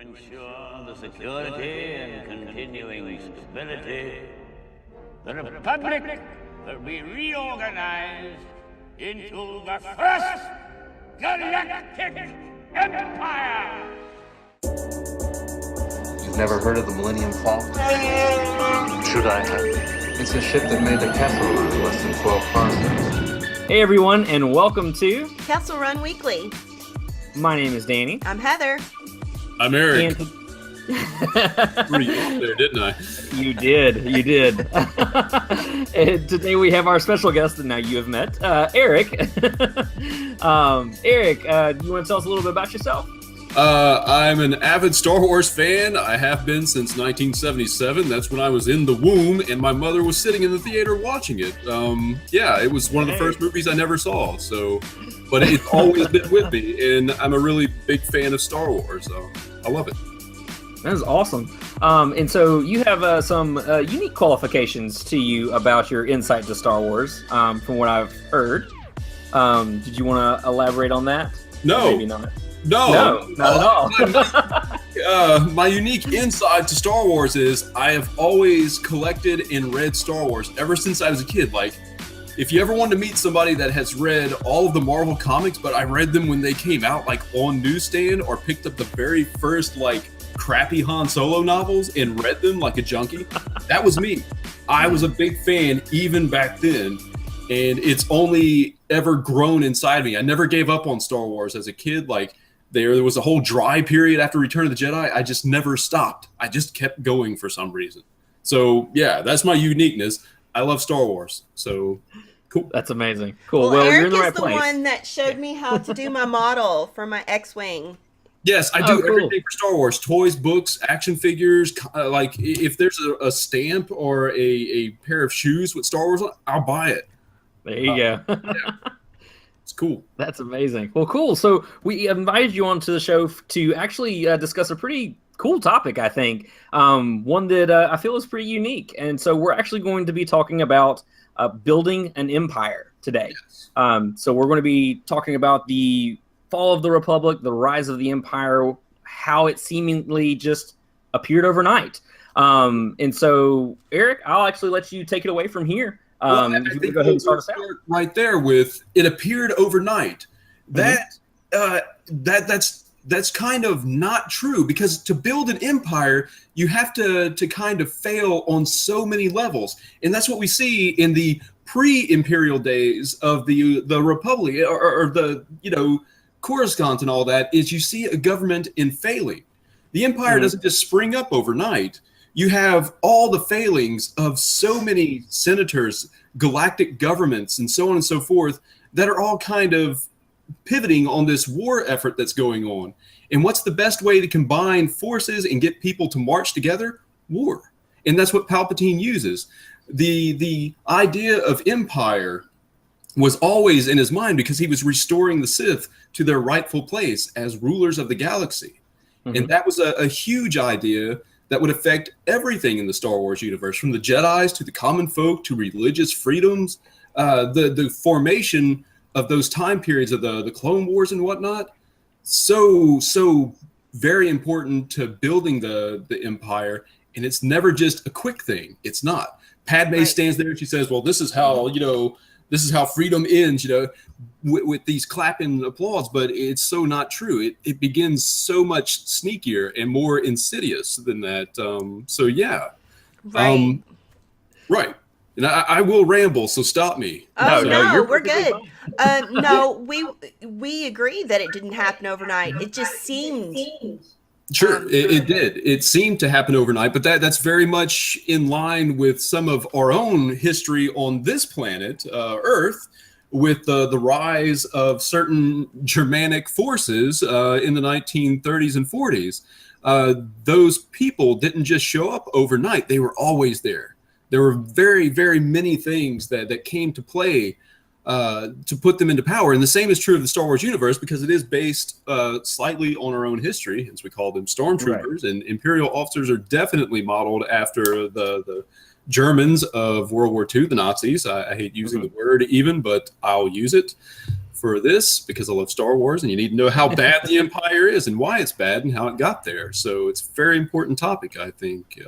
ensure the security and continuing stability, the Republic will be reorganized into the first galactic empire. You've never heard of the Millennium Falcon? Should I have? It's a ship that made the Kessel Run in less than 12 parsecs. Hey everyone, and welcome to Kessel Run Weekly. My name is Danny. I'm Heather. I'm Eric. And Pretty off there, didn't I? you did. And today we have our special guest that now you have met, Eric. Eric, you want to tell us a little bit about yourself? I'm an avid Star Wars fan. I have been since 1977. That's when I was in the womb, and my mother was sitting in the theater watching it. It was one of the first movies I never saw. But it's always been with me, and I'm a really big fan of Star Wars. So I love it. That is awesome. And so you have some unique qualifications to you about your insight to Star Wars, from what I've heard. Did you want to elaborate on that? No. Maybe not. No, not at all. My unique insight to Star Wars is I have always collected and read Star Wars ever since I was a kid. Like, if you ever wanted to meet somebody that has read all of the Marvel comics, but I read them when they came out, like on newsstand, or picked up the very first like crappy Han Solo novels and read them like a junkie, that was me. I was a big fan even back then, and it's only ever grown inside me. I never gave up on Star Wars as a kid. Like, there was a whole dry period after Return of the Jedi. I just never stopped. I just kept going for some reason. So yeah, that's my uniqueness. I love Star Wars. So cool. That's amazing. Cool. Well, You're Eric in the is right the place. one that showed me how to do my model for my X-Wing. Yes, I do cool. everything for Star Wars. Toys, books, action figures. Like, if there's a stamp or a pair of shoes with Star Wars on it, I'll buy it. There you go. Yeah. It's cool. That's amazing. Well, cool. So we invited you onto the show to actually discuss a pretty cool topic, I think. One that I feel is pretty unique. And so we're actually going to be talking about building an empire today. Yes. So we're going to be talking about the fall of the Republic, the rise of the Empire, how it seemingly just appeared overnight. And so, Eric, I'll actually let you take it away from here. I You can think go ahead and start us out. right there with it appeared overnight. That's kind of not true, because to build an empire, you have to kind of fail on so many levels, and that's what we see in the pre-imperial days of the Republic or the Coruscant and all that. Is you see a government in failing. The empire doesn't just spring up overnight. You have all the failings of so many senators, galactic governments, and so on and so forth, that are all kind of pivoting on this war effort that's going on. And what's the best way to combine forces and get people to march together? War. And that's what Palpatine uses. The idea of empire was always in his mind, because he was restoring the Sith to their rightful place as rulers of the galaxy. And that was a huge idea that would affect everything in the Star Wars universe, from the Jedis to the common folk to religious freedoms, the formation of those time periods of the Clone Wars and whatnot. So very important to building the empire. And it's never just a quick thing. It's not. Padme stands there and she says, well, this is how freedom ends, with these clapping applause, but it's so not true. It begins so much sneakier and more insidious than that. Right. Right. And I will ramble, so stop me. Oh, no, we're perfectly good. No, we agree that it didn't happen overnight. It just seemed. Sure, it did. It seemed to happen overnight, but that's very much in line with some of our own history on this planet, Earth, with the rise of certain Germanic forces in the 1930s and 40s. Those people didn't just show up overnight. They were always there. There were very, very many things that came to play to put them into power. And the same is true of the Star Wars universe, because it is based slightly on our own history, as we call them stormtroopers. Right. And Imperial officers are definitely modeled after the Germans of World War II, the Nazis. I hate using the word even, but I'll use it. for this because I love Star Wars, and you need to know how bad the Empire is and why it's bad and how it got there. So it's a very important topic, I think.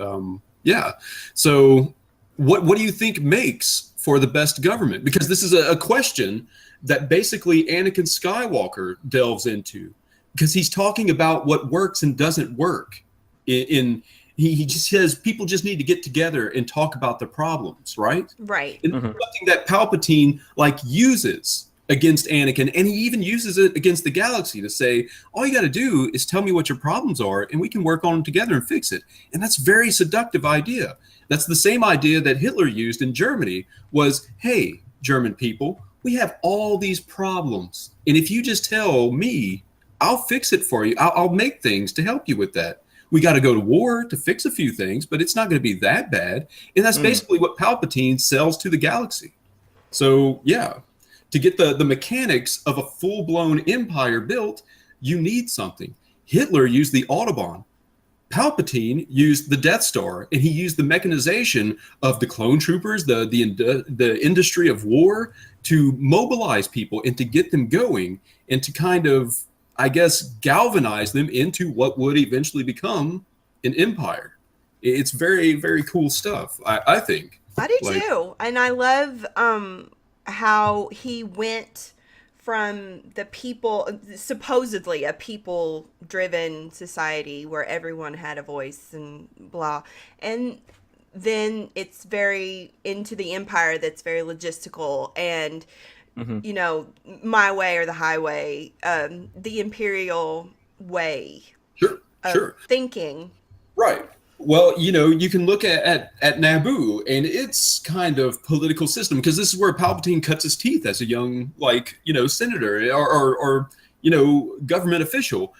Yeah. So what do you think makes for the best government? Because this is a question that basically Anakin Skywalker delves into, because he's talking about what works and doesn't work. He just says people just need to get together and talk about the problems, right? Right. And something that Palpatine uses against Anakin, and he even uses it against the galaxy to say, all you got to do is tell me what your problems are, and we can work on them together and fix it. And that's a very seductive idea. That's the same idea that Hitler used in Germany was, hey, German people, we have all these problems. And if you just tell me, I'll fix it for you. I'll make things to help you with that. We got to go to war to fix a few things, but it's not going to be that bad. And that's basically what Palpatine sells to the galaxy. So, yeah, to get the mechanics of a full-blown empire built, you need something. Hitler used the Autobahn. Palpatine used the Death Star, and he used the mechanization of the clone troopers, the industry of war, to mobilize people and to get them going and to kind of, I guess, galvanize them into what would eventually become an empire. It's very, very cool stuff, I think. I do too. And I love how he went from the people, supposedly a people-driven society where everyone had a voice and blah. And then it's very into the empire that's very logistical and you know, my way or the highway, the imperial way of thinking. Right. Well, you know, you can look at Naboo and its kind of political system, because this is where Palpatine cuts his teeth as a young, senator or government official.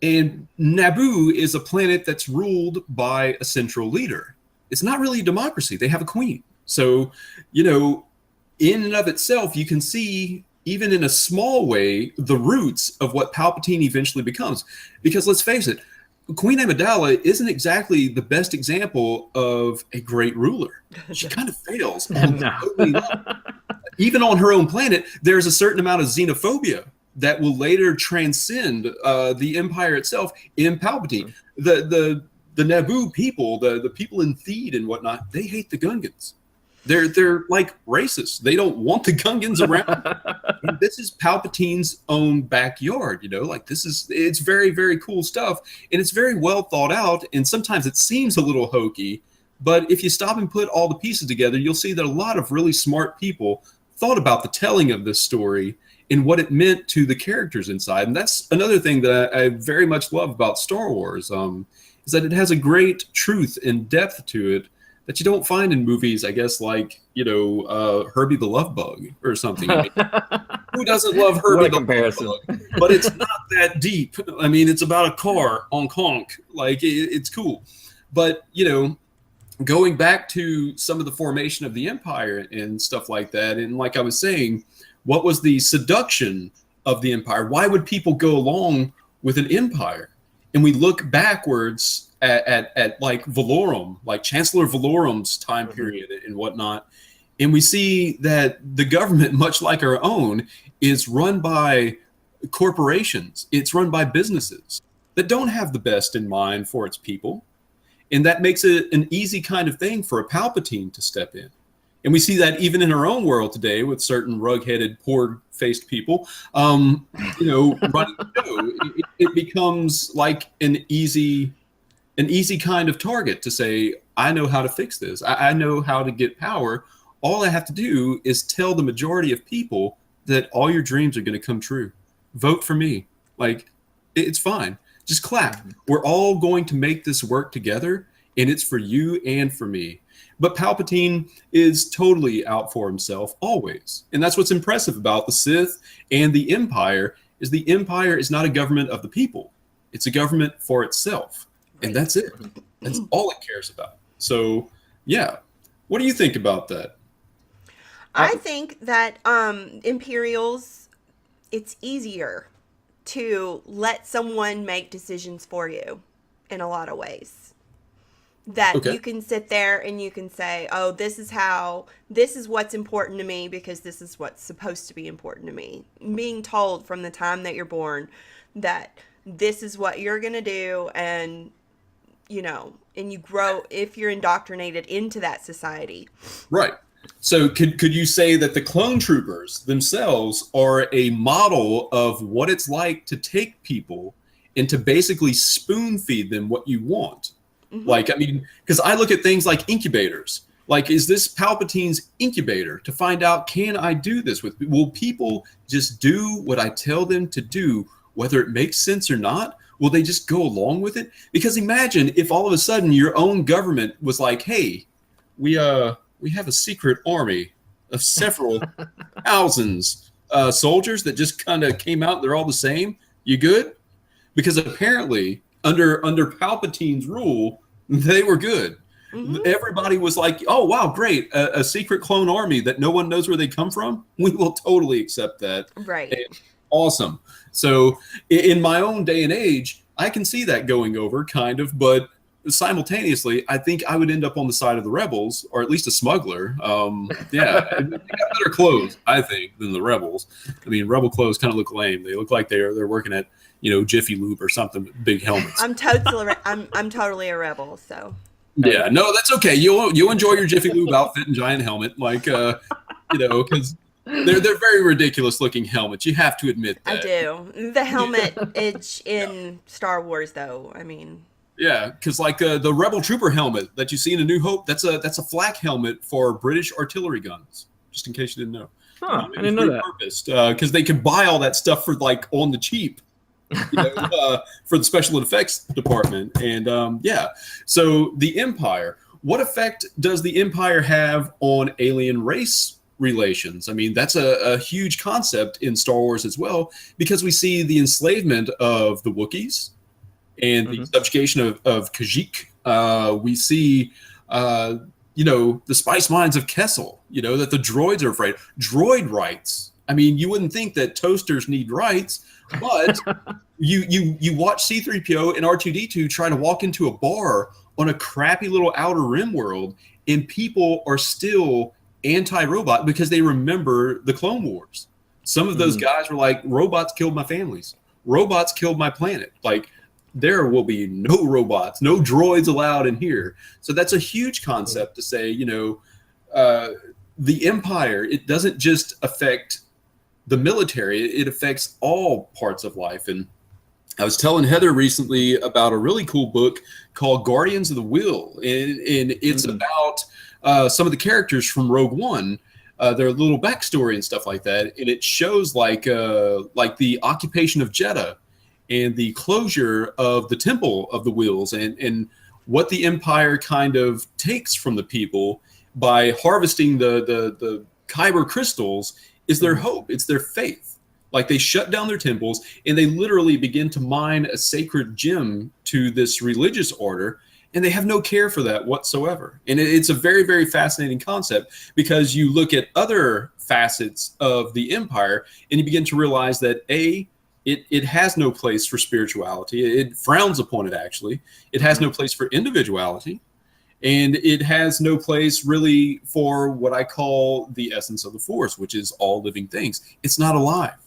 And Naboo is a planet that's ruled by a central leader. It's not really a democracy. They have a queen. So, in and of itself, you can see, even in a small way, the roots of what Palpatine eventually becomes. Because let's face it, Queen Amidala isn't exactly the best example of a great ruler. She kind of fails. Even on her own planet, there's a certain amount of xenophobia that will later transcend the Empire itself in Palpatine. The Naboo people, the people in Theed and whatnot, they hate the Gungans. They're like racist. They don't want the Gungans around. And this is Palpatine's own backyard, it's very, very cool stuff. And it's very well thought out. And sometimes it seems a little hokey, but if you stop and put all the pieces together, you'll see that a lot of really smart people thought about the telling of this story and what it meant to the characters inside. And that's another thing that I very much love about Star Wars, is that it has a great truth and depth to it that you don't find in movies, I guess, like, Herbie the Love Bug or something. Who doesn't love Herbie the Love Bug? But it's not that deep. I mean, it's about a car on conch. It's cool. But, going back to some of the formation of the Empire and stuff like that, and like I was saying, what was the seduction of the Empire? Why would people go along with an empire? And we look backwards at like Valorum, like Chancellor Valorum's time period and whatnot. And we see that the government, much like our own, is run by corporations. It's run by businesses that don't have the best in mind for its people. And that makes it an easy kind of thing for a Palpatine to step in. And we see that even in our own world today with certain rug-headed, poor-faced people, running the show. It becomes like an easy kind of target to say, I know how to fix this. I know how to get power. All I have to do is tell the majority of people that all your dreams are going to come true. Vote for me. It's fine. Just clap. We're all going to make this work together, and it's for you and for me. But Palpatine is totally out for himself always. And that's what's impressive about the Sith and the Empire, is the Empire is not a government of the people. It's a government for itself. And that's it. That's all it cares about. So, yeah. What do you think about that? I think that Imperials, it's easier to let someone make decisions for you in a lot of ways. that you can sit there and you can say, oh, this is what's important to me because this is what's supposed to be important to me. Being told from the time that you're born that this is what you're going to do, and, you know, and you grow if you're indoctrinated into that society. Right. So could you say that the clone troopers themselves are a model of what it's like to take people and to basically spoon feed them what you want? Like, I mean, because I look at things like incubators. Like, is this Palpatine's incubator to find out, can I do this with? Will people just do what I tell them to do, whether it makes sense or not? Will they just go along with it? Because imagine if all of a sudden your own government was like, hey, we have a secret army of several thousands soldiers that just kind of came out. They're all the same. You good? Because apparently under Palpatine's rule, they were good. Everybody was like, oh, wow, great. A secret clone army that no one knows where they come from. We will totally accept that. Right. And awesome. So in my own day and age, I can see that going over kind of, but simultaneously, I think I would end up on the side of the rebels, or at least a smuggler. Yeah, they got better clothes, I think, than the rebels. I mean, rebel clothes kind of look lame. They look like they're working at, you know, Jiffy Lube or something with big helmets. I'm totally a rebel, so. Yeah, no, that's okay. You'll enjoy your Jiffy Lube outfit and giant helmet, like you know, because they're very ridiculous looking helmets. You have to admit that. I do. The helmet itch in Star Wars, though. I mean. Yeah, because like the Rebel Trooper helmet that you see in A New Hope, that's a flak helmet for British artillery guns. Just in case you didn't know. Huh, I didn't know that. Because they can buy all that stuff for like on the cheap, you know, for the special effects department. And yeah, so the Empire. What effect does the Empire have on alien race relations? I mean, that's a huge concept in Star Wars as well, because we see the enslavement of the Wookiees and the subjugation of Kashyyyk. We see, you know, the spice mines of Kessel, you know, that the droids are afraid. Droid rights. I mean, you wouldn't think that toasters need rights, but you watch C-3PO and R2-D2 try to walk into a bar on a crappy little Outer Rim world, and people are still anti-robot because they remember the Clone Wars. Some of those guys were like, robots killed my families. Robots killed my planet. Like, there will be no robots, no droids allowed in here. So that's a huge concept to say, you know, the Empire, it doesn't just affect the military, it affects all parts of life. And I was telling Heather recently about a really cool book called Guardians of the Will. And it's about some of the characters from Rogue One, their little backstory and stuff like that. And it shows like the occupation of Jeddah and the closure of the Temple of the Wills, and what the Empire kind of takes from the people by harvesting the Kyber crystals is their hope. It's their faith. Like, they shut down their temples and they literally begin to mine a sacred gem to this religious order, and they have no care for that whatsoever. And it's a very, very fascinating concept, because you look at other facets of the Empire and you begin to realize that it has no place for spirituality. It frowns upon it, actually. It has no place for individuality. And it has no place really for what I call the essence of the Force, which is all living things. It's not alive.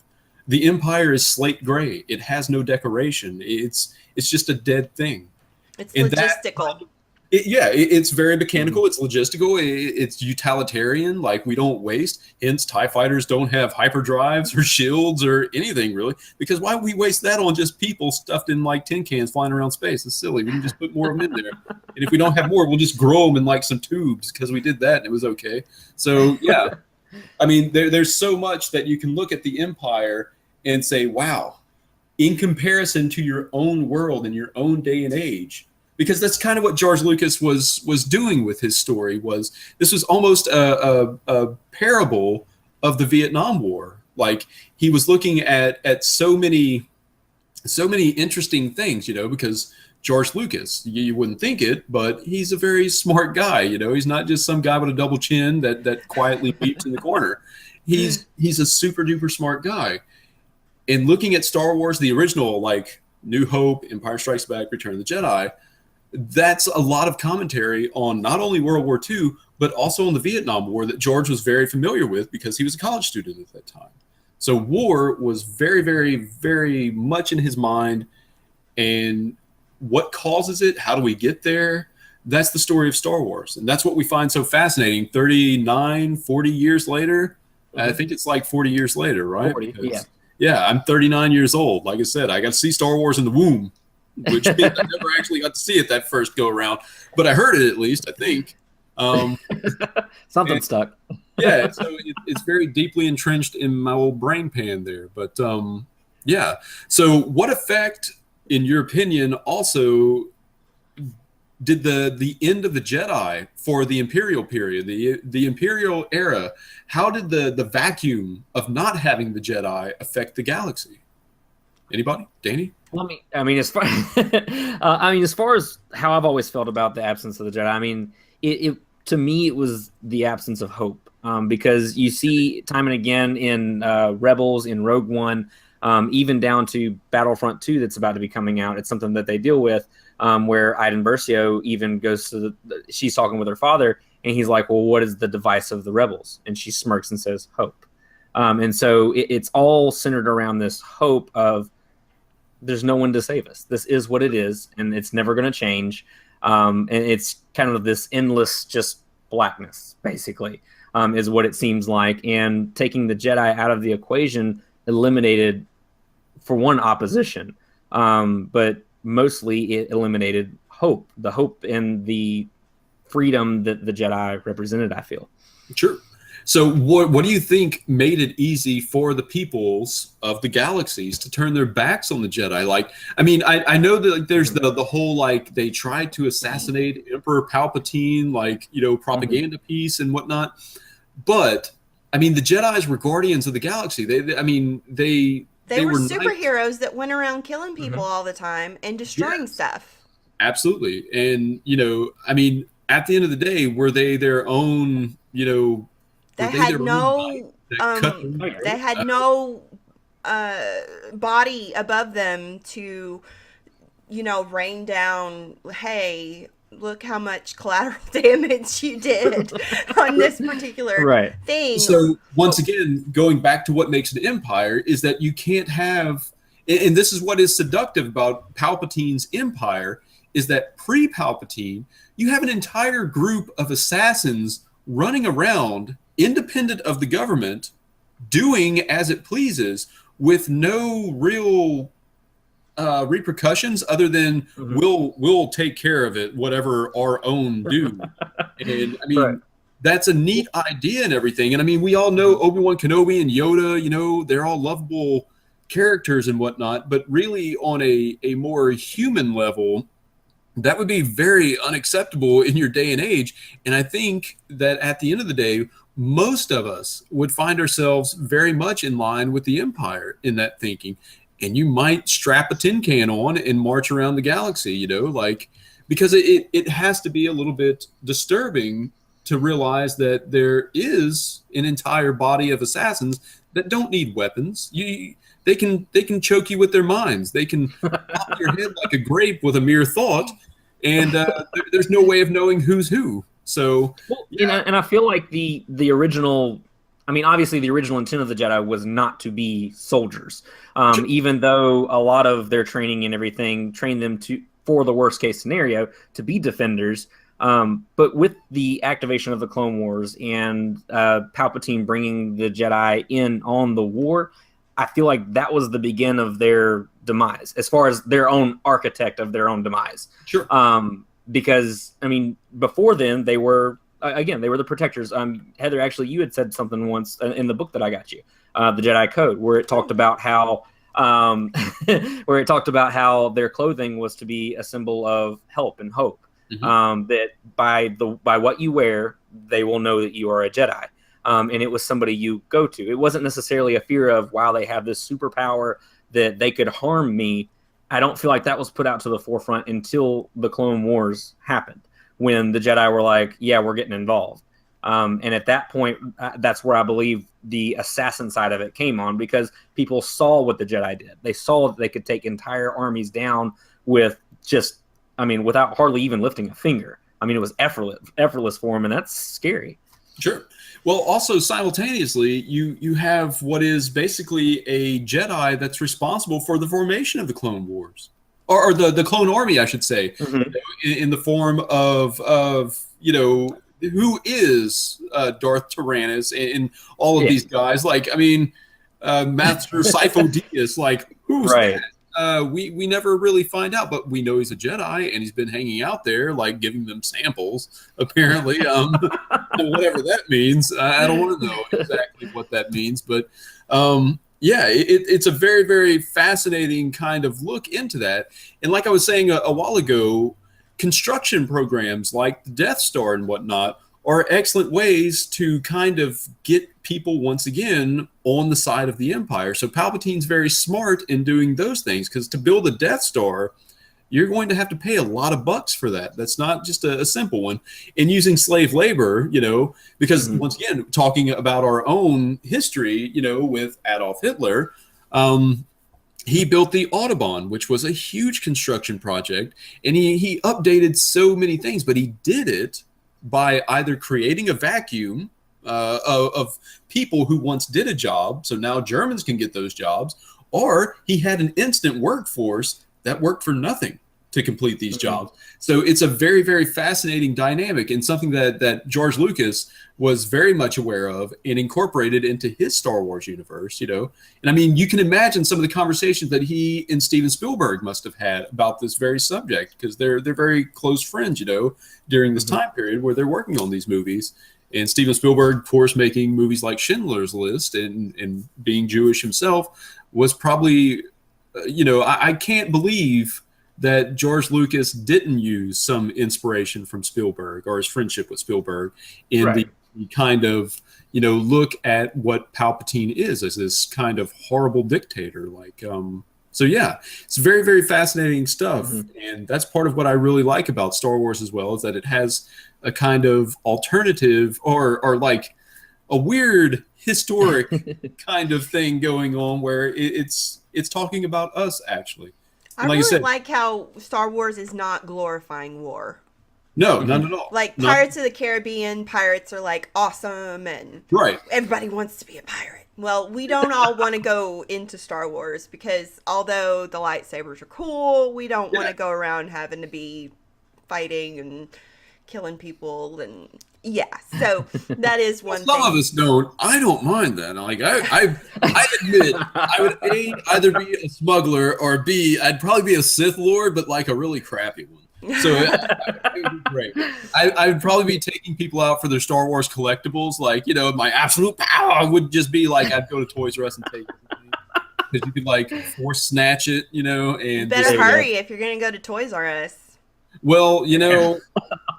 The Empire is slate gray. It has no decoration. It's just a dead thing. It's logistical. It's very mechanical. It's logistical. It's utilitarian. Like, we don't waste. Hence, TIE fighters don't have hyperdrives or shields or anything, really. Because why would we waste that on just people stuffed in like tin cans flying around space? It's silly. We can just put more of them in there. And if we don't have more, we'll just grow them in like some tubes, because we did that and it was okay. So yeah, I mean, there's so much that you can look at the Empire and say, wow, in comparison to your own world and your own day and age. Because that's kind of what George Lucas was doing with his story. This was almost a parable of the Vietnam War. Like, he was looking at so many interesting things, you know, because George Lucas, you wouldn't think it, but he's a very smart guy. You know, he's not just some guy with a double chin that quietly beeps in the corner. He's a super duper smart guy. And looking at Star Wars, the original, like New Hope, Empire Strikes Back, Return of the Jedi, that's a lot of commentary on not only World War II, but also on the Vietnam War that George was very familiar with because he was a college student at that time. So war was very, very, very much in his mind. And what causes it? How do we get there? That's the story of Star Wars. And that's what we find so fascinating 39, 40 years later. I think it's like 40 years later, right? 40, because, yeah, I'm 39 years old. Like I said, I got to see Star Wars in the womb, which means I never actually got to see it that first go around. But I heard it at least, I think. Something stuck. Yeah, so it's very deeply entrenched in my old brain pan there. But yeah, so what effect, in your opinion, also did the end of the Jedi for the Imperial period, the Imperial era, how did the vacuum of not having the Jedi affect the galaxy? Anybody? Danny? Well, I mean, as far as far as how I've always felt about the absence of the Jedi, I mean, it to me it was the absence of hope, because you see time and again in Rebels, in Rogue One, even down to Battlefront 2 that's about to be coming out. It's something that they deal with, where Iden Versio even goes to she's talking with her father, and he's like, well, what is the device of the rebels? And she smirks and says, hope. And so it's all centered around this hope of there's no one to save us. This is what it is, and it's never going to change. And it's kind of this endless just blackness, basically, is what it seems like. And taking the Jedi out of the equation eliminated, for one, opposition, but mostly it eliminated hope, the hope and the freedom that the Jedi represented, I feel. Sure. So what do you think made it easy for the peoples of the galaxies to turn their backs on the Jedi? Like, I mean, I know that like, there's the whole, like, they tried to assassinate Emperor Palpatine, like, you know, propaganda piece and whatnot. But, I mean, the Jedis were guardians of the galaxy. They were superheroes that went around killing people all the time and destroying stuff. Absolutely. And, you know, I mean, at the end of the day, were they their own, you know, they had no body above them to, you know, rain down, hey, look how much collateral damage you did on this particular thing. So once again, going back to what makes an empire is that you can't have, and this is what is seductive about Palpatine's empire, is that pre-Palpatine, you have an entire group of assassins running around independent of the government, doing as it pleases with no real repercussions other than we'll take care of it, whatever our own do. And I mean, that's a neat idea and everything. And I mean, we all know Obi-Wan Kenobi and Yoda, you know, they're all lovable characters and whatnot, but really on a more human level, that would be very unacceptable in your day and age. And I think that at the end of the day, most of us would find ourselves very much in line with the Empire in that thinking. And you might strap a tin can on and march around the galaxy, you know, like, because it has to be a little bit disturbing to realize that there is an entire body of assassins that don't need weapons. They can choke you with their minds. They can pop your head like a grape with a mere thought, and there's no way of knowing who's who. So, and I feel like the original, I mean, obviously the original intent of the Jedi was not to be soldiers, even though a lot of their training and everything trained them for the worst case scenario to be defenders. But with the activation of the Clone Wars and Palpatine bringing the Jedi in on the war, I feel like that was the begin of their demise, as far as their own architect of their own demise. Sure. Because, I mean, before then, they were the protectors. Heather, actually, you had said something once in the book that I got you, the Jedi Code, where it talked about how their clothing was to be a symbol of help and hope. That by what you wear, they will know that you are a Jedi. And it was somebody you go to. It wasn't necessarily a fear of, wow, they have this superpower that they could harm me. I don't feel like that was put out to the forefront until the Clone Wars happened, when the Jedi were like, yeah, we're getting involved. And at that point, that's where I believe the assassin side of it came on, because people saw what the Jedi did. They saw that they could take entire armies down with just I mean, without hardly even lifting a finger. I mean, it was effortless for him, and that's scary. Sure. Well, also simultaneously, you have what is basically a Jedi that's responsible for the formation of the Clone Wars, or the Clone Army, I should say, in the form of who is Darth Tyrannus and all of these guys. Like, I mean, Master Sifo Dyas, like, who's that? We never really find out, but we know he's a Jedi and he's been hanging out there, like giving them samples, apparently. Whatever that means, I don't want to know exactly what that means, but it's a very, very fascinating kind of look into that. And like I was saying a while ago, construction programs like the Death Star and whatnot are excellent ways to kind of get people once again on the side of the Empire. So Palpatine's very smart in doing those things, because to build a Death Star, you're going to have to pay a lot of bucks for that. That's not just a simple one. And using slave labor, because once again, talking about our own history, with Adolf Hitler, he built the Autobahn, which was a huge construction project, and he updated so many things, but he did it by either creating a vacuum of people who once did a job, so now Germans can get those jobs, or he had an instant workforce that worked for nothing to complete these jobs. So it's a very, very fascinating dynamic, and something that George Lucas was very much aware of and incorporated into his Star Wars universe, And I mean, you can imagine some of the conversations that he and Steven Spielberg must have had about this very subject, because they're very close friends, during this time period where they're working on these movies. And Steven Spielberg, of course, making movies like Schindler's List and being Jewish himself, was probably, I can't believe that George Lucas didn't use some inspiration from Spielberg or his friendship with Spielberg in the kind of, look at what Palpatine is as this kind of horrible dictator. So yeah, it's very, very fascinating stuff. And that's part of what I really like about Star Wars as well, is that it has a kind of alternative or like a weird historic kind of thing going on where it's talking about us, actually. I really like how Star Wars is not glorifying war. No, not at all. Like Pirates of the Caribbean, pirates are like awesome and everybody wants to be a pirate. Well, we don't all want to go into Star Wars, because although the lightsabers are cool, we don't want to go around having to be fighting and killing people and so that is one thing. Some of us don't. I don't mind that. Like I admit I would either be a smuggler or B, I'd probably be a Sith Lord, but like a really crappy one. So it would be great. I would probably be taking people out for their Star Wars collectibles. Like, my absolute power would just be like, I'd go to Toys R Us and take it. Because you could like force snatch it, and better hurry if you're going to go to Toys R Us. Well,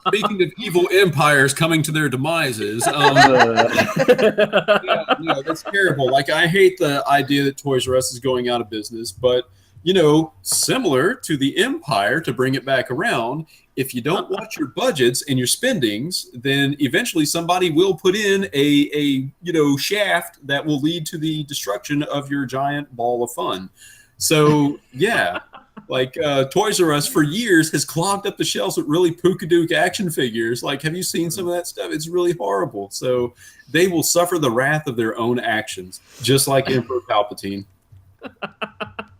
speaking of evil empires coming to their demises, that's terrible. Like, I hate the idea that Toys R Us is going out of business, but similar to the Empire, to bring it back around, if you don't watch your budgets and your spendings, then eventually somebody will put in a shaft that will lead to the destruction of your giant ball of fun. So, yeah. Like, Toys R Us for years has clogged up the shelves with really Pookadook action figures. Like, have you seen some of that stuff? It's really horrible. So they will suffer the wrath of their own actions, just like Emperor Palpatine.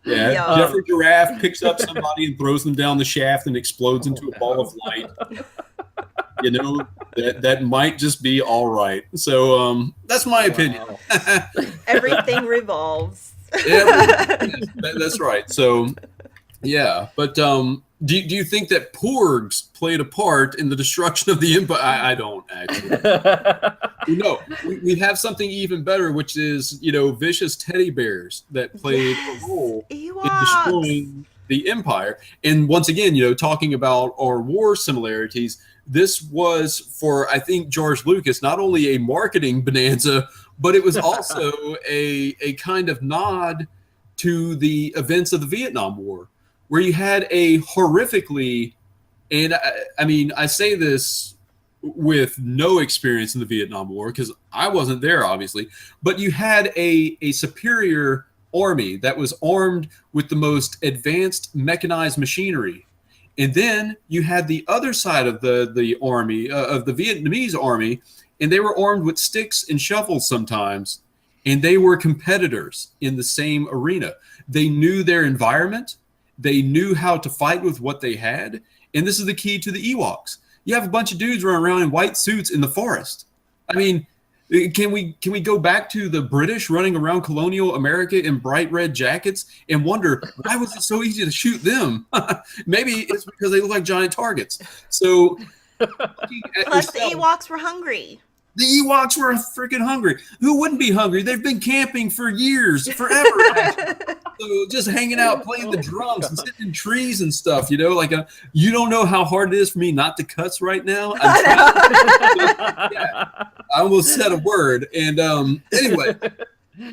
Yeah, Jeffrey Giraffe picks up somebody and throws them down the shaft and explodes into a ball of light. That might just be all right. So that's my opinion. Everything revolves. That's right. So... yeah, but do you think that porgs played a part in the destruction of the Empire? I don't, actually. No, we have something even better, which is, vicious teddy bears that played a role in destroying the Empire. And once again, talking about our war similarities, this was for, I think, George Lucas, not only a marketing bonanza, but it was also a kind of nod to the events of the Vietnam War, where you had a horrifically, and I mean, I say this with no experience in the Vietnam War, because I wasn't there, obviously, but you had a superior army that was armed with the most advanced mechanized machinery. And then you had the other side of the army, of the Vietnamese army, and they were armed with sticks and shovels sometimes, and they were competitors in the same arena. They knew their environment. They knew how to fight with what they had. And this is the key to the Ewoks. You have a bunch of dudes running around in white suits in the forest. I mean, can we go back to the British running around colonial America in bright red jackets and wonder why was it so easy to shoot them? Maybe it's because they look like giant targets. So, plus the Ewoks were hungry. The Ewoks were freaking hungry. Who wouldn't be hungry? They've been camping for years, forever. So just hanging out, playing the drums, and sitting in trees and stuff. You know, like you don't know how hard it is for me not to cuss right now. Yeah, I almost said a word. And anyway,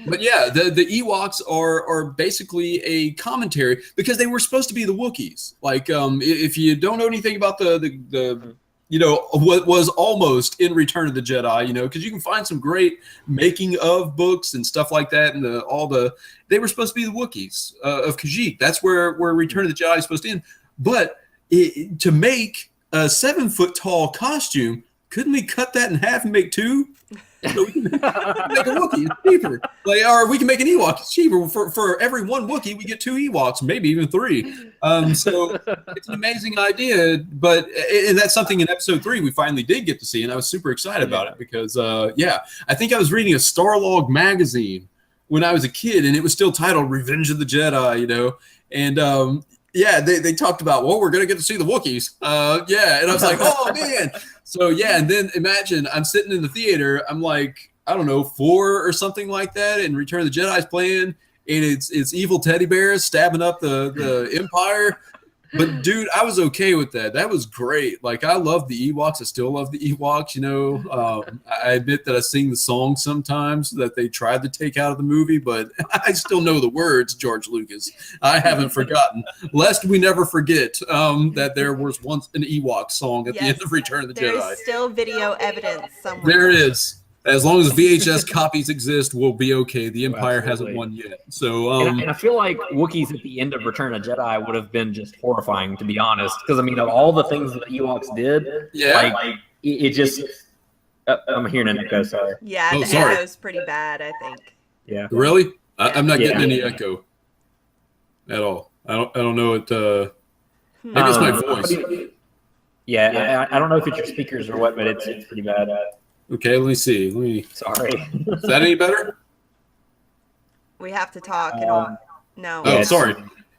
but yeah, the Ewoks are basically a commentary because they were supposed to be the Wookiees. Like, if you don't know anything about the you know, what was almost in Return of the Jedi, you know, because you can find some great making of books and stuff like that. And they were supposed to be the Wookiees of Kashyyyk. That's where Return of the Jedi is supposed to end. But to make a 7-foot tall costume, couldn't we cut that in half and make 2? So we can make a Wookiee. It's cheaper. Like, or we can make an Ewok. It's cheaper. For every 1 Wookiee, we get 2 Ewoks, maybe even 3. So it's an amazing idea. And that's something in episode 3 we finally did get to see, and I was super excited about it because, I think I was reading a Starlog magazine when I was a kid, and it was still titled Revenge of the Jedi, you know, and they talked about, well, we're going to get to see the Wookiees. And I was like, oh, man. So, and then imagine I'm sitting in the theater. I'm like, I don't know, 4 or something like that, and Return of the Jedi's playing, and it's evil teddy bears stabbing up the Empire. But, dude, I was okay with that. That was great. Like, I love the Ewoks. I still love the Ewoks, you know. I admit that I sing the song sometimes that they tried to take out of the movie, but I still know the words, George Lucas. I haven't forgotten. Lest we never forget that there was once an Ewok song at the end of Return of the Jedi. There's still video evidence somewhere. There is. As long as VHS copies exist, we'll be okay. The Empire hasn't won yet. So, and I feel like Wookiees at the end of Return of Jedi would have been just horrifying, to be honest. Because, I mean, of all the things that the Ewoks did, it just... I'm hearing an echo, sorry. Yeah, the echo's pretty bad, I think. Yeah. Really? I'm not getting any echo at all. I don't know it. Maybe it's my voice. Yeah, I don't know if it's your speakers or what, but it's pretty bad. Okay, let me see. Sorry. Is that any better? We have to talk. No. Oh, sorry.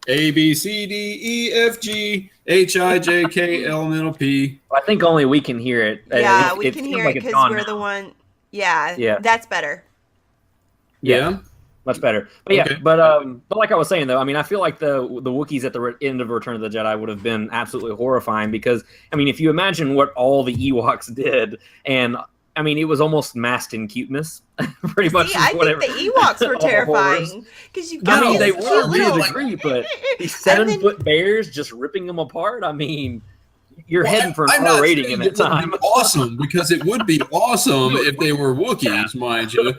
A, B, C, D, E, F, G, H, I, J, K, L, M, N, O, P. I think only we can hear it. Yeah, we can hear it because we're the one. Yeah, that's better. Yeah. Much better. But but like I was saying, though, I mean, I feel like the Wookiees at the end of Return of the Jedi would have been absolutely horrifying because, I mean, if you imagine what all the Ewoks did, and I mean, it was almost masked in cuteness, pretty much. I think the Ewoks were terrifying because you got they were to a degree, but these 7-foot bears just ripping them apart. I mean, you're heading for an R rating in that time. Awesome, because it would be awesome if they were Wookiees, mind you.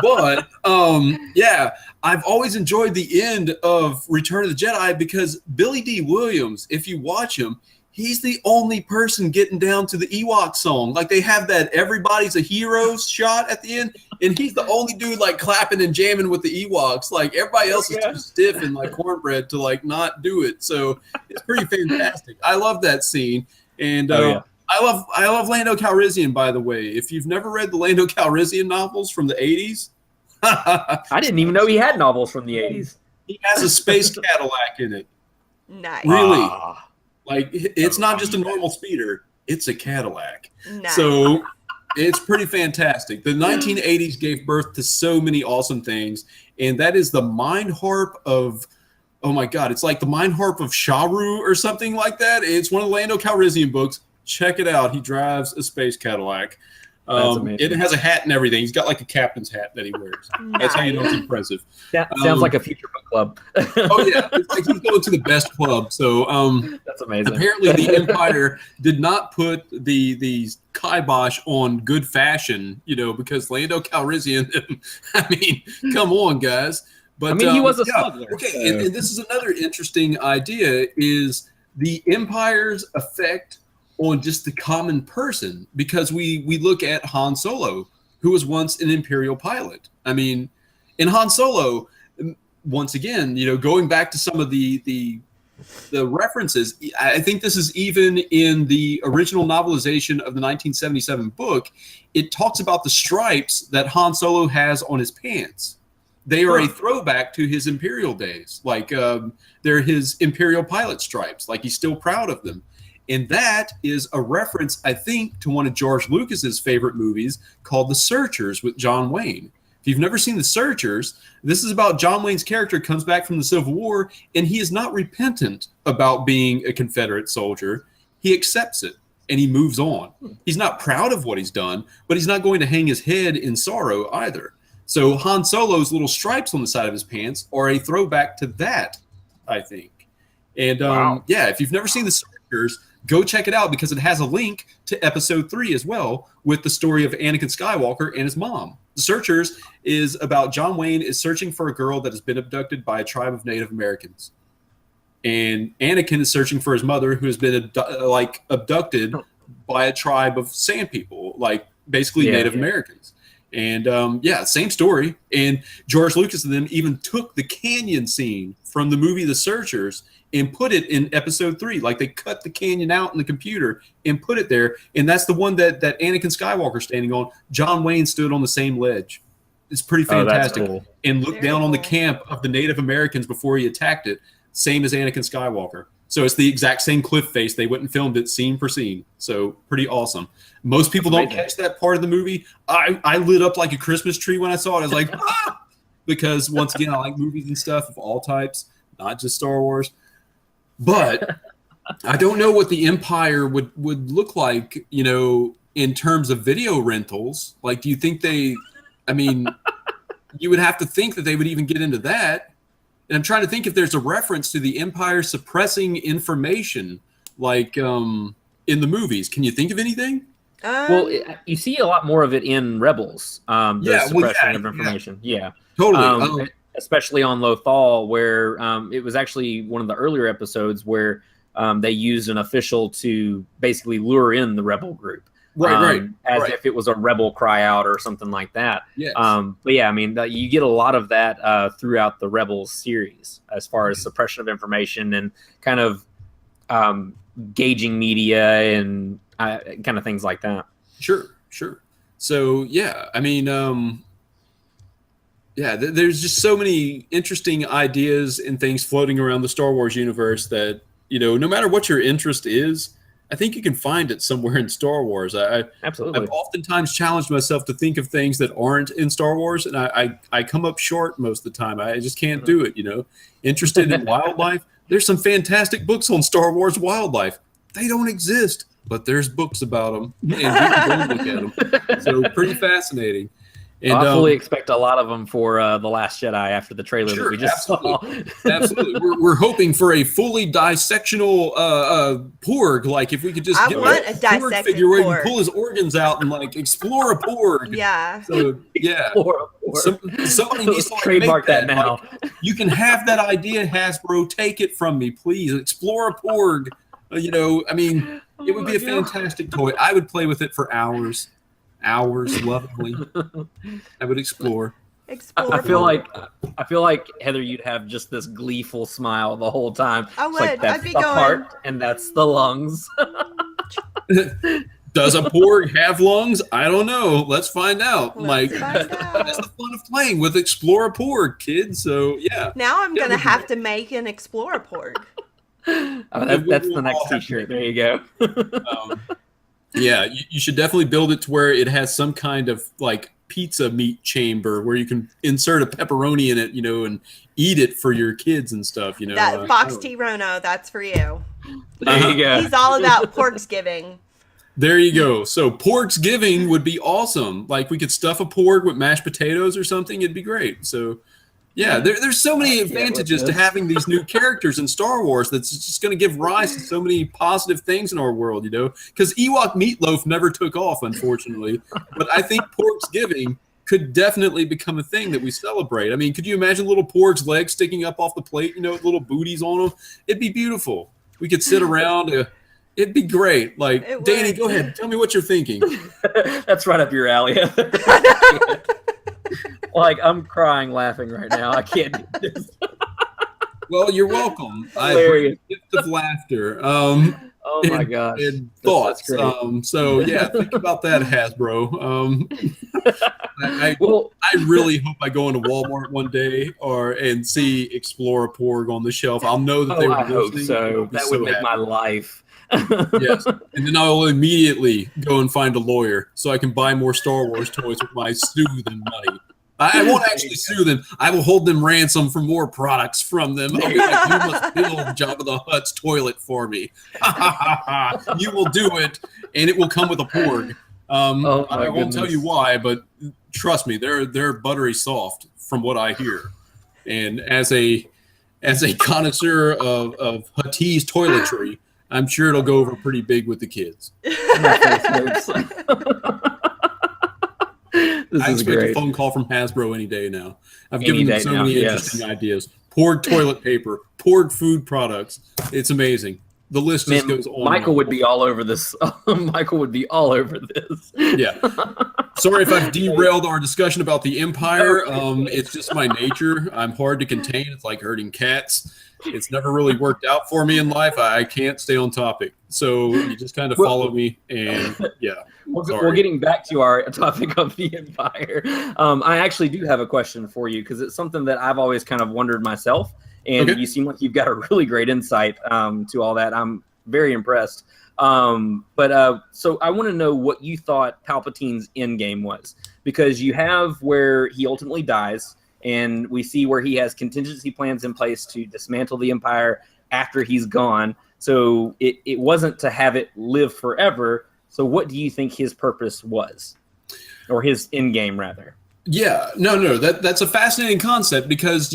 But I've always enjoyed the end of Return of the Jedi because Billy D. Williams, if you watch him, he's the only person getting down to the Ewok song. Like, they have that everybody's a hero shot at the end, and he's the only dude, like, clapping and jamming with the Ewoks. Like, everybody else is too stiff and, like, cornbread to, like, not do it. So it's pretty fantastic. I love that scene. And I love Lando Calrissian, by the way. If you've never read the Lando Calrissian novels from the 80s. I didn't even know he had novels from the 80s. He has a space Cadillac in it. Nice. Really. Like, it's not just a normal speeder. It's a Cadillac. Nice. So it's pretty fantastic. The 1980s gave birth to so many awesome things. And that is the Mind Harp of, oh my God, it's like the Mind Harp of Sharu or something like that. It's one of the Lando Calrissian books. Check it out. He drives a space Cadillac. It has a hat and everything. He's got like a captain's hat that he wears. Nice. That's how you know it's impressive. That sounds like a future book club. Oh yeah, it's like he's going to the best club. So that's amazing. Apparently, the Empire did not put the kibosh on good fashion, you know, because Lando Calrissian. I mean, come on, guys. But I mean, he was a smuggler. Okay, and this is another interesting idea: is the Empire's effect on just the common person, because we look at Han Solo, who was once an Imperial pilot. I mean, in Han Solo, once again, going back to some of the references, I think this is even in the original novelization of the 1977 book. It talks about the stripes that Han Solo has on his pants. They are a throwback to his Imperial days. Like, they're his Imperial pilot stripes. Like, he's still proud of them. And that is a reference, I think, to one of George Lucas's favorite movies called The Searchers with John Wayne. If you've never seen The Searchers, this is about John Wayne's character comes back from the Civil War, and he is not repentant about being a Confederate soldier. He accepts it, and he moves on. He's not proud of what he's done, but he's not going to hang his head in sorrow either. So Han Solo's little stripes on the side of his pants are a throwback to that, I think. And yeah, if you've never seen The Searchers, go check it out, because it has a link to episode 3 as well, with the story of Anakin Skywalker and his mom. The Searchers is about John Wayne is searching for a girl that has been abducted by a tribe of Native Americans. And Anakin is searching for his mother, who has been abducted by a tribe of sand people, like basically Native Americans. And same story. And George Lucas and them even took the canyon scene from the movie The Searchers and put it in episode 3. Like, they cut the canyon out in the computer and put it there. And that's the one that Anakin Skywalker standing on. John Wayne stood on the same ledge. It's pretty fantastic. Cool. And looked down on the camp of the Native Americans before he attacked it. Same as Anakin Skywalker. So it's the exact same cliff face. They went and filmed it scene for scene. So pretty awesome. Most people don't catch that part of the movie. I lit up like a Christmas tree when I saw it. I was like, ah! Because once again, I like movies and stuff of all types, not just Star Wars. But I don't know what the Empire would look like, in terms of video rentals. Like, do you think you would have to think that they would even get into that. And I'm trying to think if there's a reference to the Empire suppressing information, like in the movies. Can you think of anything? Well, you see a lot more of it in Rebels. Suppression of information. Yeah, totally. Especially on Lothal, where it was actually one of the earlier episodes where they used an official to basically lure in the rebel group. Right. If it was a rebel cry out or something like that. Yes. But yeah, you get a lot of that throughout the Rebels series, as far as suppression of information and kind of gauging media and kind of things like that. Sure. So yeah, there's just so many interesting ideas and things floating around the Star Wars universe that, no matter what your interest is, I think you can find it somewhere in Star Wars. Absolutely. I've oftentimes challenged myself to think of things that aren't in Star Wars, and I come up short most of the time. I just can't do it, Interested in wildlife? There's some fantastic books on Star Wars wildlife. They don't exist, but there's books about them, and you can go look at them. So pretty fascinating. And, I fully expect a lot of them for The Last Jedi after the trailer that we just saw. Absolutely. We're hoping for a fully dissectional porg. Like, if we could just get a porg figure where you can pull his organs out and explore a porg. Yeah. So yeah. Somebody needs to trademark that now. You can have that idea, Hasbro. Take it from me, please. Explore a porg. It would be a fantastic toy. I would play with it for hours, lovingly. I would explore. I feel like Heather, you'd have just this gleeful smile the whole time. I would. Like, that's I'd be the going. heart and that's the lungs. Does a porg have lungs? I don't know. Let's find out. Let's find out. That's the fun of playing with Explore a Porg, kids. So yeah. Now I'm gonna have to make an Explorer porg. That's the next T-shirt. There you go. Yeah, you should definitely build it to where it has some kind of pizza meat chamber where you can insert a pepperoni in it, and eat it for your kids and stuff. That Fox T. Rono, that's for you. There you go. He's all about porksgiving. There you go. So porksgiving would be awesome. Like, we could stuff a porg with mashed potatoes or something. It'd be great. So yeah, there's so many advantages to having these new characters in Star Wars that's just going to give rise to so many positive things in our world, because Ewok meatloaf never took off, unfortunately. But I think porksgiving could definitely become a thing that we celebrate. Could you imagine little porg's legs sticking up off the plate, with little booties on them? It'd be beautiful. We could sit around. It'd be great. Like, It Danny, would. go ahead. Tell me what you're thinking. That's right up your alley. Like, I'm crying laughing right now. I can't do this. Well, you're welcome. I bring Hilarious. a gift of laughter. Oh my gosh. And thoughts. That's great. So yeah, think about that, Hasbro. Well, I really hope I go into Walmart one day and see Explore Porg on the shelf. I'll know that they were I hope listening. so. I'll be That would make happy. my life. Yes, and then I will immediately go and find a lawyer so I can buy more Star Wars toys with my sue them money. I won't actually sue them. I will hold them ransom for more products from them. I'll be like, you must build Jabba the Hutt's toilet for me. You will do it, and it will come with a Porg. I won't tell you why, but trust me, they're buttery soft from what I hear. And as a connoisseur of Huttese toiletry, I'm sure it'll go over pretty big with the kids. I expect a phone call from Hasbro any day now. I've given them so many interesting ideas. Poured toilet paper, poured food products. It's amazing. The list just goes on. Michael would be all over this. Michael would be all over this. Yeah. Sorry if I've derailed our discussion about the Empire. It's just my nature. I'm hard to contain. It's like herding cats. It's never really worked out for me in life. I can't stay on topic. So you just kind of follow me, and yeah. Well, getting back to our topic of the Empire, I actually do have a question for you because it's something that I've always kind of wondered myself, and you seem like you've got a really great insight to all that. I'm very impressed. So I want to know what you thought Palpatine's end game was, because you have where he ultimately dies, and we see where he has contingency plans in place to dismantle the Empire after he's gone. So it wasn't to have it live forever. So what do you think his purpose was, or his end game rather? Yeah, no, that's a fascinating concept because,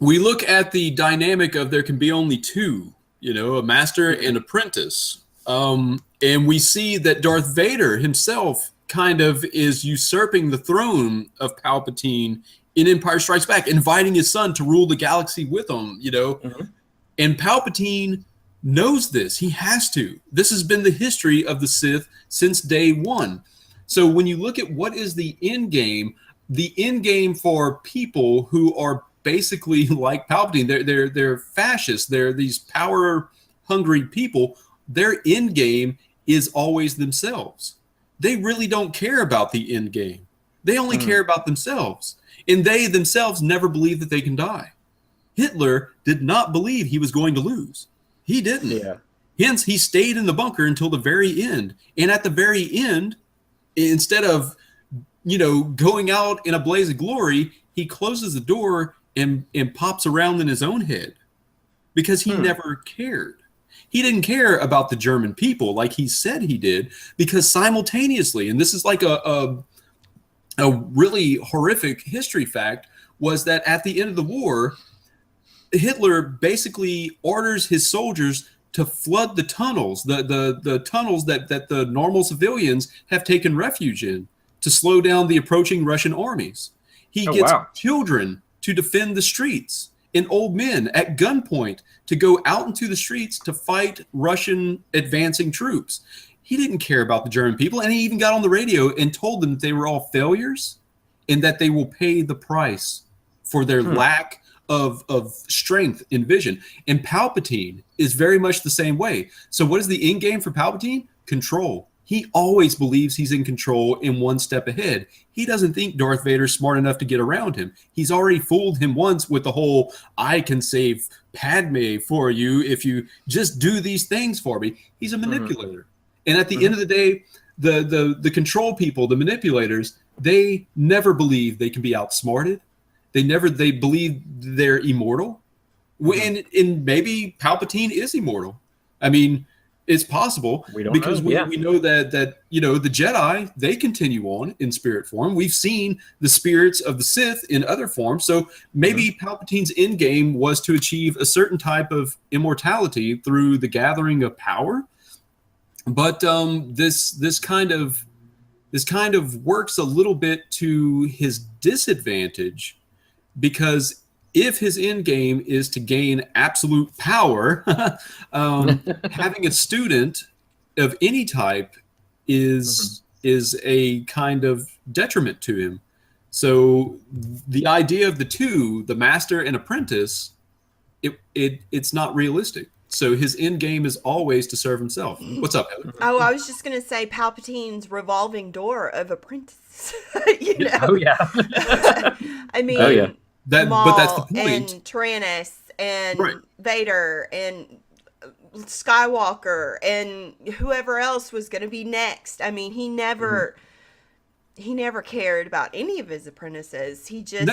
we look at the dynamic of there can be only two, a master and apprentice. And we see that Darth Vader himself kind of is usurping the throne of Palpatine in Empire Strikes Back, inviting his son to rule the galaxy with him, Mm-hmm. And Palpatine knows this. He has to. This has been the history of the Sith since day one. So when you look at what is the end game for people who are basically like Palpatine, they're fascists. They're these power-hungry people. Their end game is always themselves. They really don't care about the end game. They only care about themselves. And they themselves never believe that they can die. Hitler did not believe he was going to lose. He didn't. Yeah. Hence, he stayed in the bunker until the very end. And at the very end, instead of, going out in a blaze of glory, he closes the door and pops around in his own head because he never cared. He didn't care about the German people like he said he did, because simultaneously, and this is like a really horrific history fact, was that at the end of the war, Hitler basically orders his soldiers to flood the tunnels, the tunnels that the normal civilians have taken refuge in, to slow down the approaching Russian armies. He gets children to defend the streets and old men at gunpoint to go out into the streets to fight Russian advancing troops. He didn't care about the German people, and he even got on the radio and told them that they were all failures and that they will pay the price for their lack of strength and vision. And Palpatine is very much the same way. So what is the end game for Palpatine? Control. He always believes he's in control and one step ahead. He doesn't think Darth Vader's smart enough to get around him. He's already fooled him once with the whole, I can save Padme for you if you just do these things for me. He's a manipulator. And at the end of the day, the control people, the manipulators, they never believe they can be outsmarted. They believe they're immortal. And maybe Palpatine is immortal. I mean, it's possible. We don't because know. We know that the Jedi, they continue on in spirit form. We've seen the spirits of the Sith in other forms. So maybe Palpatine's end game was to achieve a certain type of immortality through the gathering of power. But this kind of works a little bit to his disadvantage, because if his end game is to gain absolute power, having a student of any type is a kind of detriment to him. So the idea of the two, the master and apprentice, it's not realistic. So his end game is always to serve himself. What's up, Heather? Oh, I was just going to say Palpatine's revolving door of apprentices. You know? Oh yeah. I mean, But that's the point. And Tyrannus and Vader and Skywalker and whoever else was going to be next. I mean, he never cared about any of his apprentices. He just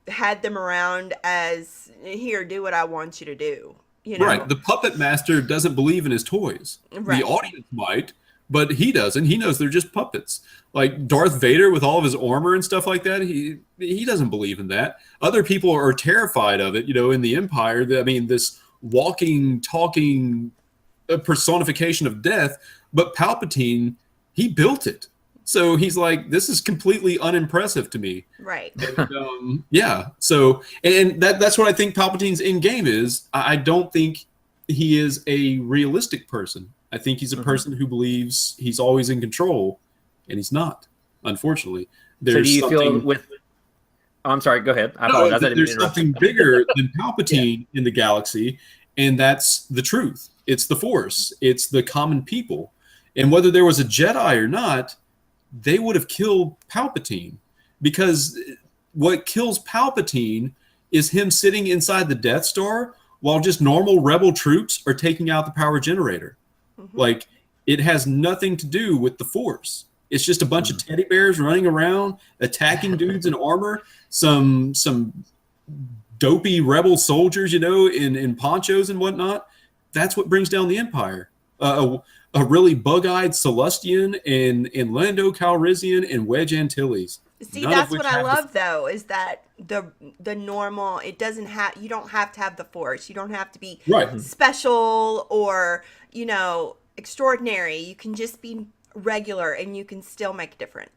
had them around as, here, do what I want you to do. You know? Right. The puppet master doesn't believe in his toys. Right. The audience might, but he doesn't. He knows they're just puppets. Like Darth Vader with all of his armor and stuff like that, he doesn't believe in that. Other people are terrified of it, in the Empire. I mean, this walking, talking personification of death, but Palpatine, he built it. So he's like, this is completely unimpressive to me. Right. And, So, and that's what I think Palpatine's end game is. I don't think he is a realistic person. I think he's a person who believes he's always in control, and he's not, unfortunately. So do you feel with... Oh, I'm sorry, go ahead. I apologize. There's something bigger than Palpatine in the galaxy, and that's the truth. It's the Force. It's the common people. And whether there was a Jedi or not, they would have killed Palpatine, because what kills Palpatine is him sitting inside the Death Star while just normal rebel troops are taking out the power generator. Like, it has nothing to do with the Force. It's just a bunch of teddy bears running around, attacking dudes in armor, some dopey rebel soldiers, in ponchos and whatnot. That's what brings down the Empire. A really bug-eyed Celestian and Lando Calrissian and Wedge Antilles. See, that's what I love, though, is that the normal, you don't have to have the Force. You don't have to be special or, extraordinary. You can just be regular and you can still make a difference.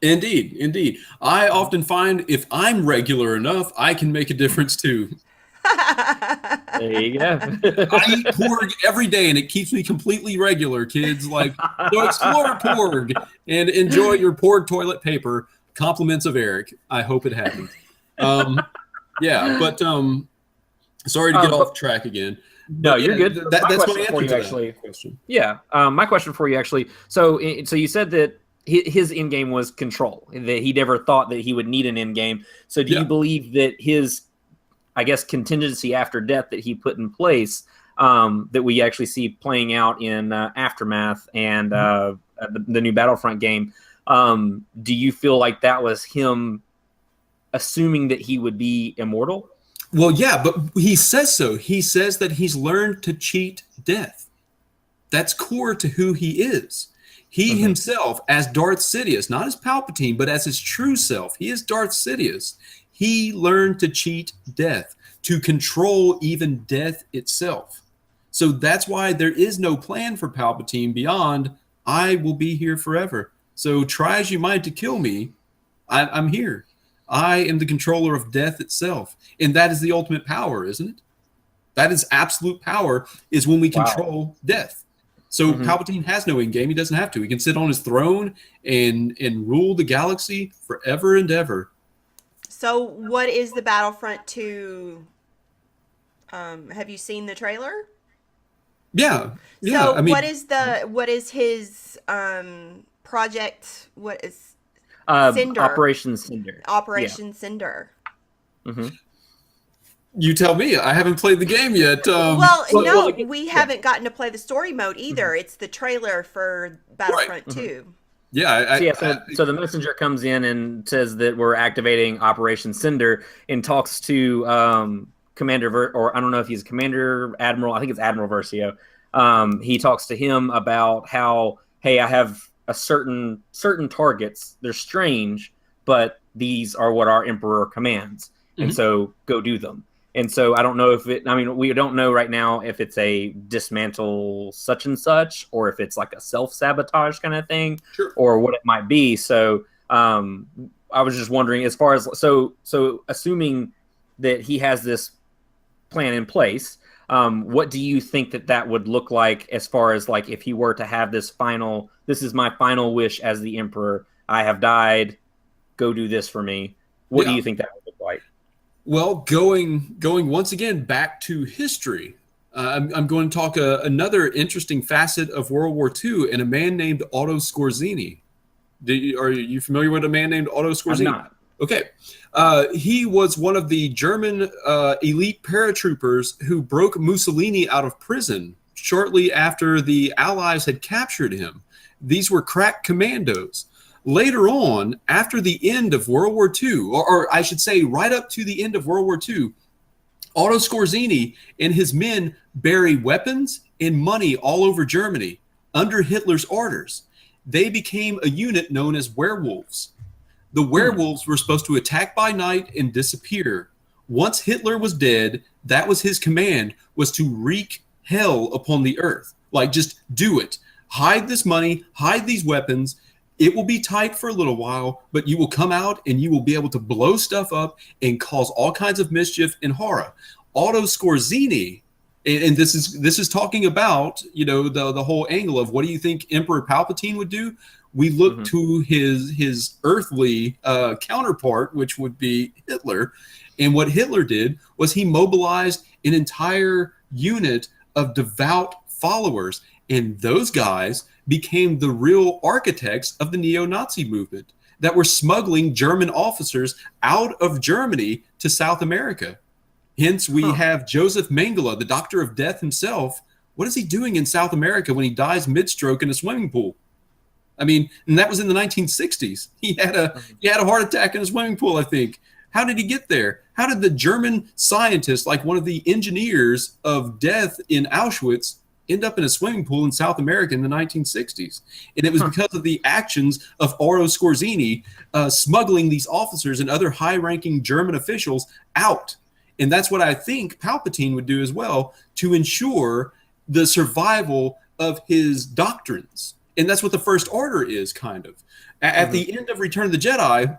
Indeed. I often find if I'm regular enough, I can make a difference too. There you go. I eat porg every day, and it keeps me completely regular, kids. Like, so explore porg and enjoy your porg toilet paper. Compliments of Eric. I hope it happens. But sorry to get off track again. No, you're good. That's my answer to that question. Yeah, my question for you actually. So you said that his end game was control. That he never thought that he would need an end game. So do you believe that his, I guess, contingency after death that he put in place, that we actually see playing out in Aftermath and the new Battlefront game, do you feel like that was him assuming that he would be immortal? Well, yeah, but he says so. He says that he's learned to cheat death. That's core to who he is. He himself, as Darth Sidious, not as Palpatine, but as his true self, he is Darth Sidious. He learned to cheat death, to control even death itself. So that's why there is no plan for Palpatine beyond, I will be here forever. So try as you might to kill me, I'm here. I am the controller of death itself. And that is the ultimate power, isn't it? That is absolute power, is when we control death. So Palpatine has no end game. He doesn't have to. He can sit on his throne and rule the galaxy forever and ever. So what is the Battlefront 2? Have you seen the trailer? Yeah. So what is his project? What is Cinder? Operation Cinder. Operation Cinder. You tell me. I haven't played the game yet. We haven't gotten to play the story mode either. It's the trailer for Battlefront 2. Yeah. So the messenger comes in and says that we're activating Operation Cinder and talks to Commander or I don't know if he's Commander Admiral. I think it's Admiral Versio. He talks to him about how, hey, I have a certain targets. They're strange, but these are what our Emperor commands, and so go do them. And so I don't know if we don't know right now if it's a dismantle such and such, or if it's like a self-sabotage kind of thing, or what it might be. So I was just wondering, as far as, so assuming that he has this plan in place. What do you think that would look like as far as like if he were to have this is my final wish as the emperor. I have died. Go do this for me. What do you think that would look like? Well, going once again back to history, I'm going to talk another interesting facet of World War II and a man named Otto Skorzeny. Are you familiar with a man named Otto Skorzeny? I'm not. Okay. He was one of the German elite paratroopers who broke Mussolini out of prison shortly after the Allies had captured him. These were crack commandos. Later on, after the end of World War II, or I should say right up to the end of World War II, Otto Skorzeny and his men bury weapons and money all over Germany under Hitler's orders. They became a unit known as werewolves. The werewolves were supposed to attack by night and disappear. Once Hitler was dead, that was his command, was to wreak hell upon the earth. Like, just do it. Hide this money, hide these weapons. It will be tight for a little while, but you will come out and you will be able to blow stuff up and cause all kinds of mischief and horror. Otto Skorzeny, and this is talking about, the whole angle of what do you think Emperor Palpatine would do? We look to his earthly counterpart, which would be Hitler. And what Hitler did was he mobilized an entire unit of devout followers. And those guys became the real architects of the neo-Nazi movement that were smuggling German officers out of Germany to South America. Hence, we have Joseph Mengele, the doctor of death himself. What is he doing in South America when he dies mid-stroke in a swimming pool? I mean, and that was in the 1960s. He had a heart attack in a swimming pool, I think. How did he get there? How did the German scientist, like one of the engineers of death in Auschwitz, end up in a swimming pool in South America in the 1960s? And it was because of the actions of Otto Skorzeny smuggling these officers and other high-ranking German officials out. And that's what I think Palpatine would do as well to ensure the survival of his doctrines. And that's what the First Order is, kind of. At the end of Return of the Jedi,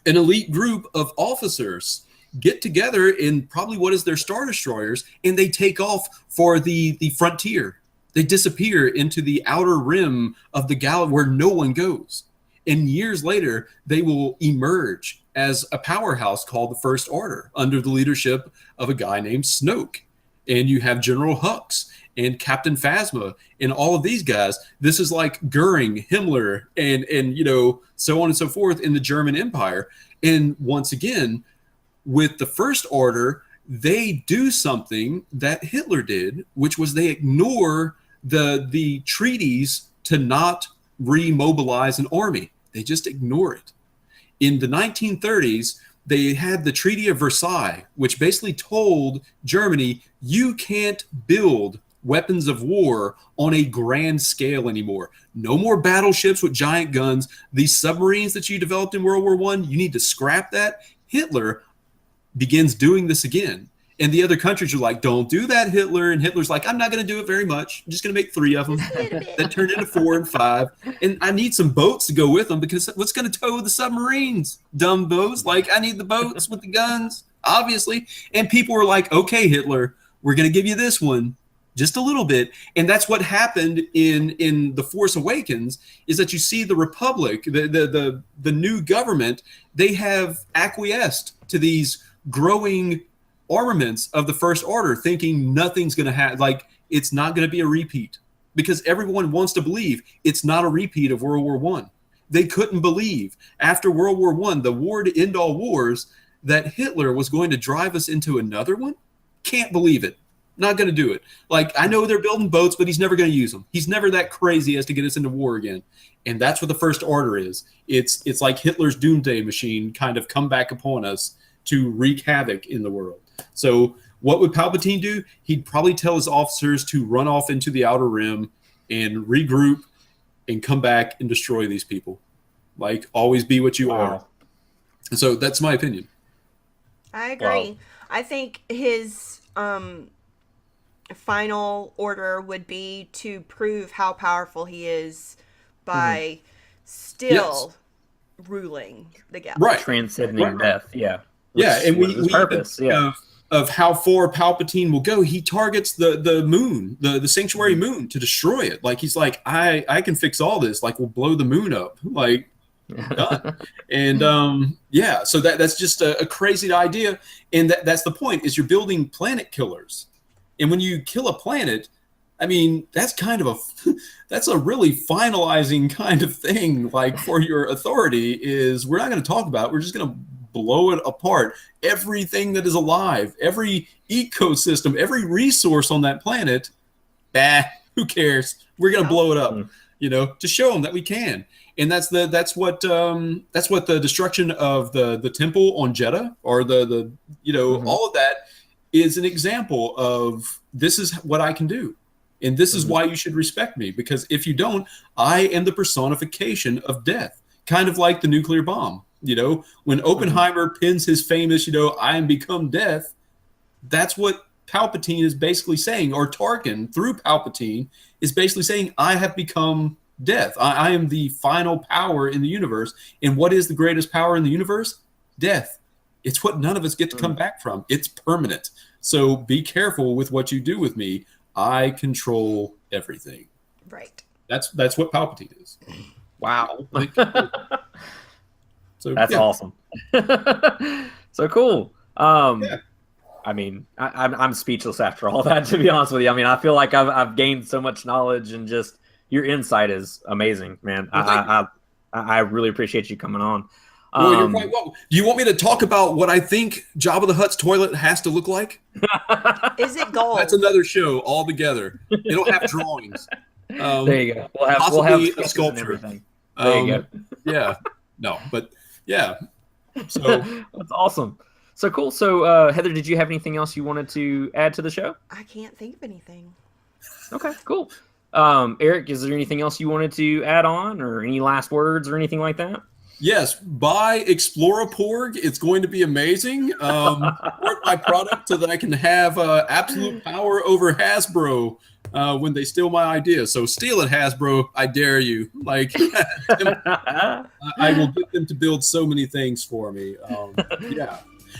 an elite group of officers get together in probably what is their Star Destroyers, and they take off for the frontier. They disappear into the outer rim of the galaxy where no one goes. And years later, they will emerge as a powerhouse called the First Order under the leadership of a guy named Snoke. And you have General Hux and Captain Phasma and all of these guys. This is like Goering, Himmler, and so on and so forth in the German Empire. And once again, with the First Order, they do something that Hitler did, which was they ignore the treaties to not remobilize an army. They just ignore it. In the 1930s, they had the Treaty of Versailles, which basically told Germany, you can't build weapons of war on a grand scale anymore. No more battleships with giant guns. These submarines that you developed in World War I, you need to scrap that. Hitler begins doing this again. And the other countries are like, don't do that, Hitler. And Hitler's like, I'm not going to do it very much. I'm just going to make 3 of them that turned into 4 and 5. And I need some boats to go with them because what's going to tow the submarines? Dumb boats. Like, I need the boats with the guns, obviously. And people were like, okay, Hitler, we're going to give you this one. Just a little bit. And that's what happened in The Force Awakens, is that you see the Republic, the new government, they have acquiesced to these growing armaments of the First Order, thinking nothing's going to happen, like it's not going to be a repeat, because everyone wants to believe it's not a repeat of World War I. They couldn't believe after World War I, the war to end all wars, that Hitler was going to drive us into another one. Can't believe it. Not going to do it. Like, I know they're building boats, but he's never going to use them. He's never that crazy as to get us into war again. And that's what the First Order is. It's like Hitler's doomsday machine kind of come back upon us to wreak havoc in the world. So what would Palpatine do? He'd probably tell his officers to run off into the Outer Rim and regroup and come back and destroy these people. Like, always be what you are. And so that's my opinion. I agree. Wow. I think his final order would be to prove how powerful he is by still ruling the galaxy. Right. Transcending death, yeah. And we purpose. Of how far Palpatine will go. He targets the moon, the sanctuary moon, to destroy it. Like, he's like, I can fix all this. Like, we'll blow the moon up. Like, done. And so that's just a crazy idea. And that's the point, is you're building planet killers. And when you kill a planet, I mean, that's kind of that's a really finalizing kind of thing, like, for your authority. Is we're not going to talk about it. We're just going to blow it apart. Everything that is alive, every ecosystem, every resource on that planet, who cares? We're going to blow it up, to show them that we can. And that's what the destruction of the temple on Jeddah, or the all of that, is an example of, this is what I can do. And this is why you should respect me, because if you don't, I am the personification of death, kind of like the nuclear bomb. When Oppenheimer pins his famous, I am become death, that's what Palpatine is basically saying, or Tarkin through Palpatine is basically saying, I have become death. I am the final power in the universe. And what is the greatest power in the universe? Death. It's what none of us get to come back from. It's permanent. So be careful with what you do with me. I control everything. Right. That's what Palpatine is. Wow. So that's awesome. So cool. I mean, I'm speechless after all that, to be honest with you. I mean, I feel like I've gained so much knowledge, and just your insight is amazing, man. I really appreciate you coming on. Well, you're quite welcome. Do you want me to talk about what I think Jabba the Hutt's toilet has to look like? Is it gold? That's another show altogether. It'll have drawings. There you go. We'll have a sculpture. There you go. Yeah. No, but yeah. So that's awesome. So cool. So Heather, did you have anything else you wanted to add to the show? I can't think of anything. Okay, cool. Eric, is there anything else you wanted to add on, or any last words or anything like that? Yes, buy Exploraporg. It's going to be amazing. Support my product so that I can have absolute power over Hasbro when they steal my idea. So steal it, Hasbro. I dare you. Like, I will get them to build so many things for me. Yeah.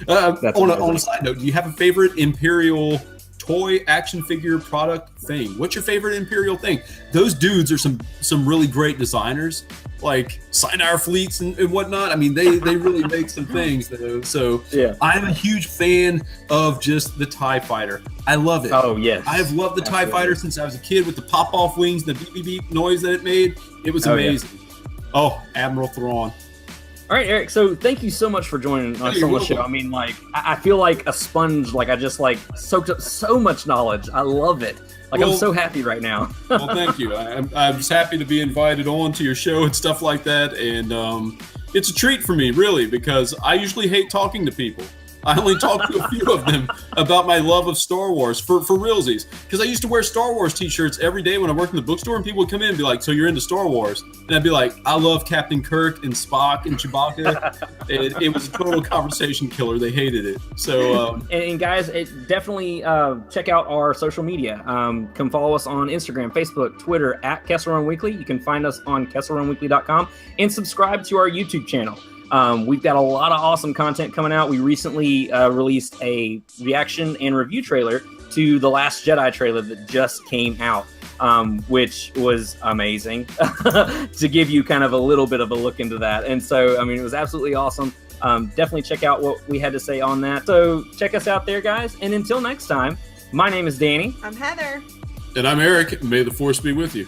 On a side note, do you have a favorite Imperial toy action figure product thing? What's your favorite Imperial thing? Those dudes are some really great designers, like Sinar Fleets and whatnot. I mean, they really make some things though. So yeah, I'm a huge fan of just the TIE Fighter. I love it. Oh yes, I've loved the TIE Fighter since I was a kid, with the pop off wings, the beep beep beep noise that it made. It was amazing. Yeah. Oh, Admiral Thrawn. All right, Eric. So thank you so much for joining us on the show. I mean, like, I feel like a sponge. Like, I just soaked up so much knowledge. I love it. Like, I'm so happy right now. Well, thank you. I'm just happy to be invited on to your show and stuff like that. And it's a treat for me, really, because I usually hate talking to people. I only talk to a few of them about my love of Star Wars for realsies. Because I used to wear Star Wars t-shirts every day when I worked in the bookstore, and people would come in and be like, so you're into Star Wars? And I'd be like, I love Captain Kirk and Spock and Chewbacca. It was a total conversation killer. They hated it. So, and guys, definitely check out our social media. Come follow us on Instagram, Facebook, Twitter, at Kessel Run Weekly. You can find us on KesselRunWeekly.com, and subscribe to our YouTube channel. We've got a lot of awesome content coming out. We recently released a reaction and review trailer to The Last Jedi trailer that just came out, which was amazing to give you kind of a little bit of a look into that. And so, I mean, it was absolutely awesome. Definitely check out what we had to say on that. So check us out there, guys. And until next time, my name is Danny. I'm Heather. And I'm Eric. May the Force be with you.